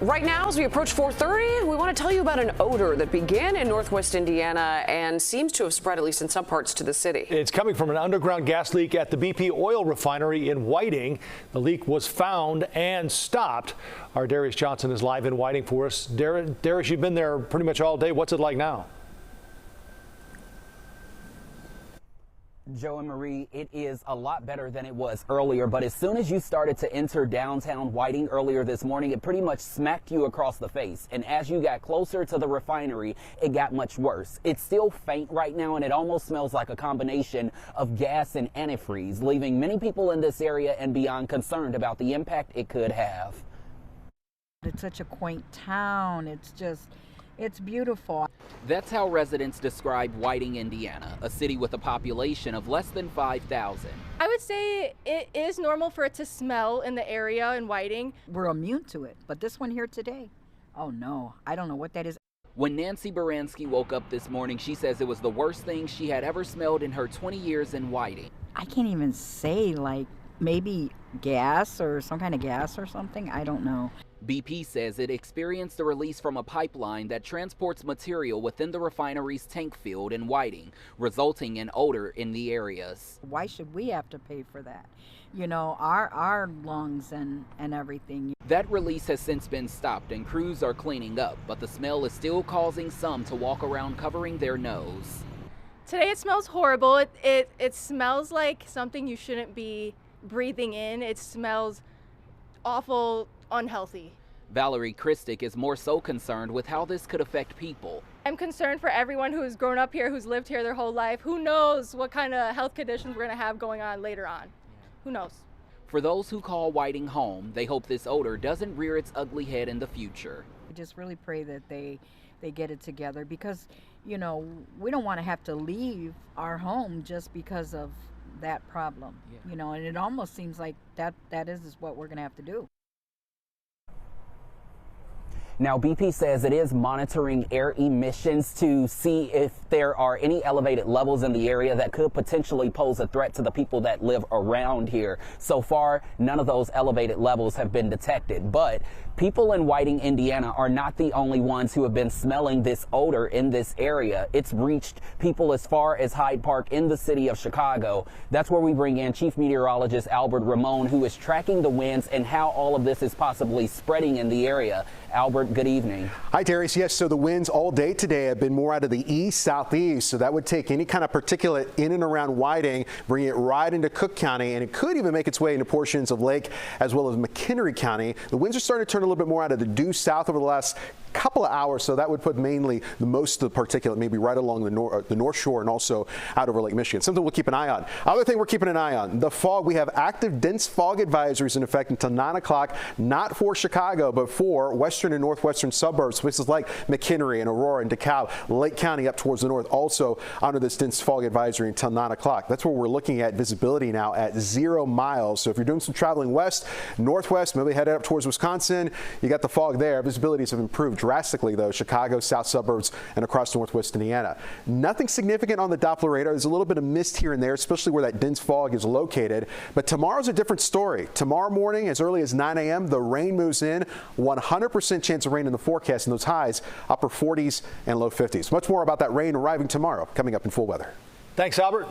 Right now, as we approach 4:30, we want to tell you about an odor that began in northwest Indiana and seems to have spread, at least in some parts, to the city. It's coming from an underground gas leak at the BP oil refinery in Whiting. The leak was found and stopped. Our Darius Johnson is live in Whiting for us. Darius, you've been there pretty much all day. What's it like now? Joe and Marie, it is a lot better than it was earlier, but as soon as you started to enter downtown Whiting earlier this morning, it pretty much smacked you across the face. And as you got closer to the refinery, it got much worse. It's still faint right now, and it almost smells like a combination of gas and antifreeze, leaving many people in this area and beyond concerned about the impact it could have. It's such a quaint town. It's beautiful. That's how residents describe Whiting, Indiana, a city with a population of less than 5,000. I would say it is normal for it to smell in the area in Whiting. We're immune to it, but this one here today, oh no, I don't know what that is. When Nancy Baranski woke up this morning, she says it was the worst thing she had ever smelled in her 20 years in Whiting. I can't even say, like, maybe gas or some kind of gas or something, I don't know. BP says it experienced a release from a pipeline that transports material within the refinery's tank field in Whiting, resulting in odor in the areas. Why should we have to pay for that? You know, our lungs and everything. That release has since been stopped and crews are cleaning up, but the smell is still causing some to walk around covering their nose. Today it smells horrible. It smells like something you shouldn't be breathing in. It smells awful, unhealthy. Valerie Christic is more so concerned with how this could affect people. I'm concerned for everyone who's grown up here, who's lived here their whole life. Who knows what kind of health conditions we're going to have going on later on. Who knows? For those who call Whiting home, they hope this odor doesn't rear its ugly head in the future. I just really pray that they get it together, because, you know, we don't want to have to leave our home just because of that problem. You know, and it almost seems like that is what we're going to have to do. Now, BP says it is monitoring air emissions to see if there are any elevated levels in the area that could potentially pose a threat to the people that live around here. So far, none of those elevated levels have been detected, but people in Whiting, Indiana are not the only ones who have been smelling this odor in this area. It's reached people as far as Hyde Park in the city of Chicago. That's where we bring in Chief Meteorologist Albert Ramon, who is tracking the winds and how all of this is possibly spreading in the area. Albert, good evening. Hi, Darius. Yes, so the winds all day today have been more out of the east, southeast, so that would take any kind of particulate in and around Whiting, bring it right into Cook County, and it could even make its way into portions of Lake as well as McHenry County. The winds are starting to turn a little bit more out of the due south over the last couple of hours, so that would put mainly most of the particulate maybe right along the north shore and also out over Lake Michigan. Something we'll keep an eye on. Other thing we're keeping an eye on, the fog. We have active dense fog advisories in effect until 9 o'clock, not for Chicago, but for western and northwestern suburbs, places like McHenry and Aurora and DeKalb, Lake County up towards the north, also under this dense fog advisory until 9 o'clock. That's where we're looking at visibility now at 0 miles. So if you're doing some traveling west, northwest, maybe headed up towards Wisconsin, you got the fog there. Visibilities have improved drastically, though, Chicago, south suburbs, and across northwest Indiana. Nothing significant on the Doppler radar. There's a little bit of mist here and there, especially where that dense fog is located. But tomorrow's a different story. Tomorrow morning, as early as 9 a.m., the rain moves in. 100% chance of rain in the forecast, and those highs upper 40s and low 50s. Much more about that rain arriving tomorrow, coming up in full weather. Thanks, Albert.